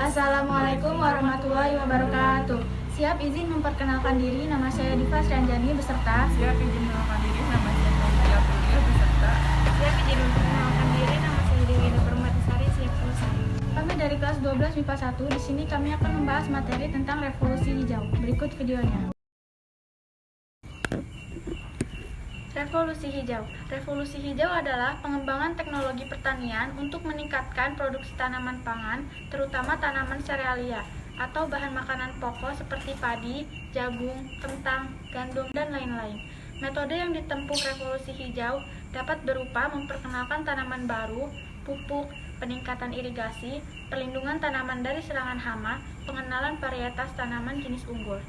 Assalamualaikum warahmatullahi wabarakatuh. Siap izin memperkenalkan diri, nama saya Diva Srianjani beserta. Siap izin memperkenalkan diri, nama saya Novia Aprilia beserta. Siap izin memperkenalkan diri, nama saya Dewi Permatasari. Siap selesai. Kami dari kelas 12 MIPA 1. Di sini kami akan membahas materi tentang revolusi hijau. Berikut videonya. Revolusi hijau. Revolusi hijau adalah pengembangan teknologi pertanian untuk meningkatkan produksi tanaman pangan, terutama tanaman serealia atau bahan makanan pokok seperti padi, jagung, kentang, gandum, dan lain-lain. Metode yang ditempuh revolusi hijau dapat berupa memperkenalkan tanaman baru, pupuk, peningkatan irigasi, perlindungan tanaman dari serangan hama, pengenalan varietas tanaman jenis unggul.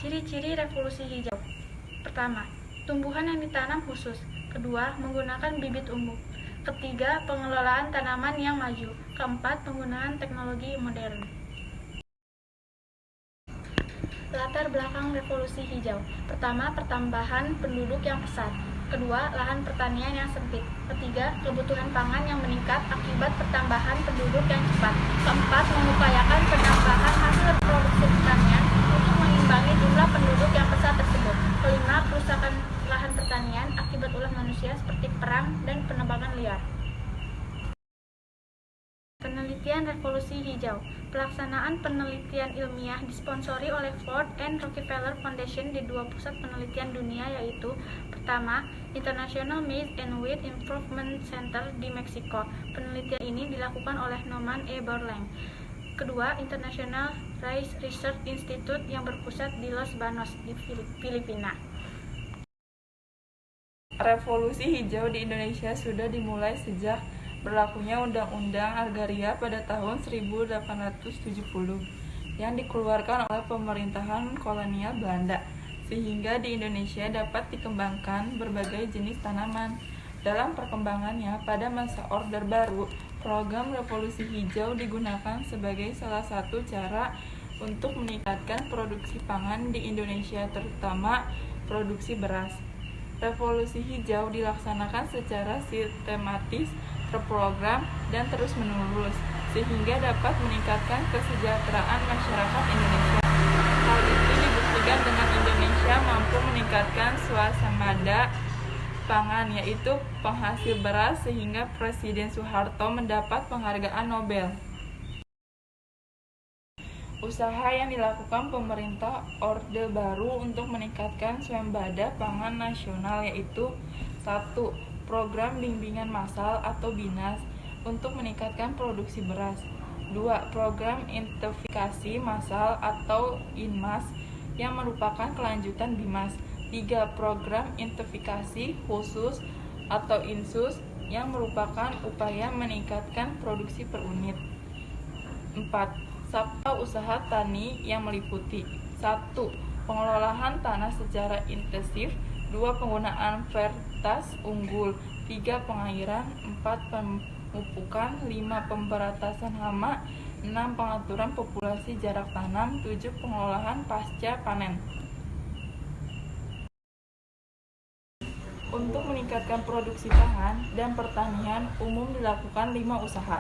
Ciri-ciri revolusi hijau. Pertama, tumbuhan yang ditanam khusus. Kedua, menggunakan bibit unggul. Ketiga, pengelolaan tanaman yang maju. Keempat, penggunaan teknologi modern. Latar belakang revolusi hijau. Pertama, pertambahan penduduk yang pesat. Kedua, lahan pertanian yang sempit. Ketiga, kebutuhan pangan yang meningkat akibat pertambahan penduduk yang cepat. Keempat, mengupayakan penambahan hasil produksi pertanian untuk mengimbangi jumlah penduduk yang pesat tersebut. Kelima, kerusakan lahan pertanian akibat ulah manusia seperti perang dan penebangan liar. Penelitian revolusi hijau. Pelaksanaan penelitian ilmiah disponsori oleh Ford and Rockefeller Foundation di dua pusat penelitian dunia, yaitu pertama, International Maize and Wheat Improvement Center di Meksiko. Penelitian ini dilakukan oleh Norman E. Borlaug. Kedua, International Rice Research Institute yang berpusat di Los Banos di Filipina. Revolusi hijau di Indonesia sudah dimulai sejak berlakunya Undang-Undang Agraria pada tahun 1870 yang dikeluarkan oleh pemerintahan kolonial Belanda, sehingga di Indonesia dapat dikembangkan berbagai jenis tanaman. Dalam perkembangannya pada masa Orde Baru, program revolusi hijau digunakan sebagai salah satu cara untuk meningkatkan produksi pangan di Indonesia, terutama produksi beras. Revolusi hijau dilaksanakan secara sistematis, terprogram, dan terus-menerus, sehingga dapat meningkatkan kesejahteraan masyarakat Indonesia. Hal itu dibuktikan dengan Indonesia mampu meningkatkan swasembada pangan, yaitu penghasil beras, sehingga Presiden Soeharto mendapat penghargaan Nobel. Usaha yang dilakukan pemerintah Orde Baru untuk meningkatkan swasembada pangan nasional, yaitu 1. Program bimbingan massal atau BINAS untuk meningkatkan produksi beras. 2. Program intensifikasi massal atau INMAS yang merupakan kelanjutan BIMAS. 3. Program intensifikasi khusus atau INSUS yang merupakan upaya meningkatkan produksi per unit. 4. Sabta usaha tani yang meliputi 1. Pengelolaan tanah secara intensif. 2. Penggunaan varietas unggul. 3. Pengairan. 4. Pemupukan. 5. Pemberantasan hama. 6. Pengaturan populasi jarak tanam. 7. Pengolahan pasca panen. Untuk meningkatkan produksi pangan dan pertanian umum dilakukan 5 usaha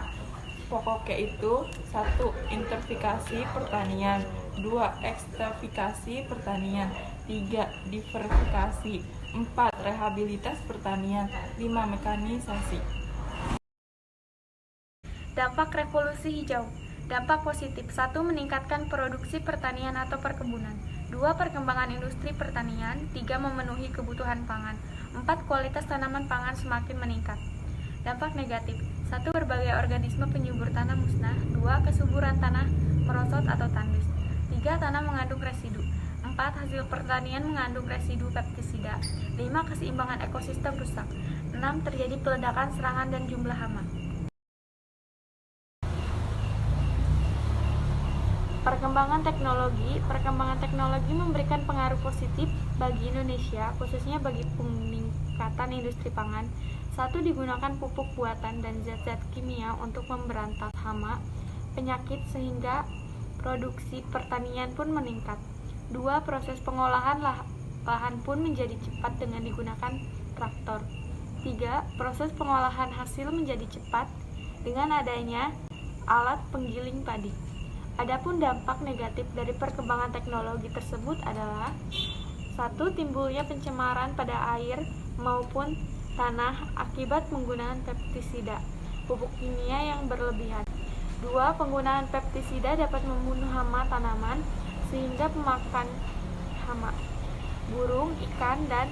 pokok, yaitu 1. Intensifikasi pertanian. 2. Ekstensifikasi pertanian. 3. Diversifikasi. 4. Rehabilitas pertanian. 5. Mekanisasi. Dampak revolusi hijau. Dampak positif. 1. Meningkatkan produksi pertanian atau perkebunan. 2. Perkembangan industri pertanian. 3. Memenuhi kebutuhan pangan. 4. Kualitas tanaman pangan semakin meningkat. Dampak negatif. 1. Berbagai organisme penyubur tanah musnah. 2. Kesuburan tanah merosot atau tandus. 3. Tanah mengandung residu. 4. Hasil pertanian mengandung residu pestisida. 5. Keseimbangan ekosistem rusak. 6. Terjadi peledakan serangan dan jumlah hama. Perkembangan teknologi memberikan pengaruh positif bagi Indonesia, khususnya bagi peningkatan industri pangan. 1. Digunakan pupuk buatan dan zat-zat kimia untuk memberantas hama, penyakit, sehingga produksi pertanian pun meningkat. 2. Proses pengolahan lahan pun menjadi cepat dengan digunakan traktor. 3. Proses pengolahan hasil menjadi cepat dengan adanya alat penggiling padi. Adapun dampak negatif dari perkembangan teknologi tersebut adalah: 1. Timbulnya pencemaran pada air maupun tanah akibat penggunaan pestisida, pupuk kimia yang berlebihan. 2. Penggunaan pestisida dapat membunuh hama tanaman sehingga memakan hama, burung, ikan, dan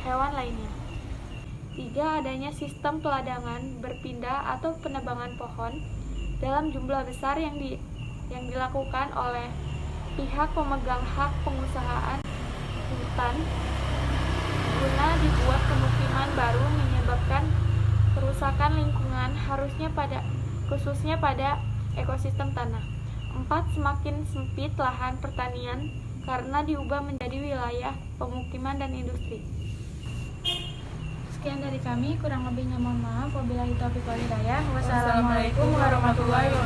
hewan lainnya. 3. Adanya sistem peladangan berpindah atau penebangan pohon dalam jumlah besar yang dilakukan oleh pihak pemegang hak pengusahaan hutan guna dibuat pemukiman baru, menyebabkan kerusakan lingkungan khususnya pada ekosistem tanah. 4. Semakin sempit lahan pertanian karena diubah menjadi wilayah pemukiman dan industri. Sekian dari kami, kurang lebihnya mohon maaf. Wabillahi taufiq wal hidayah. Wassalamualaikum warahmatullahi wabarakatuh.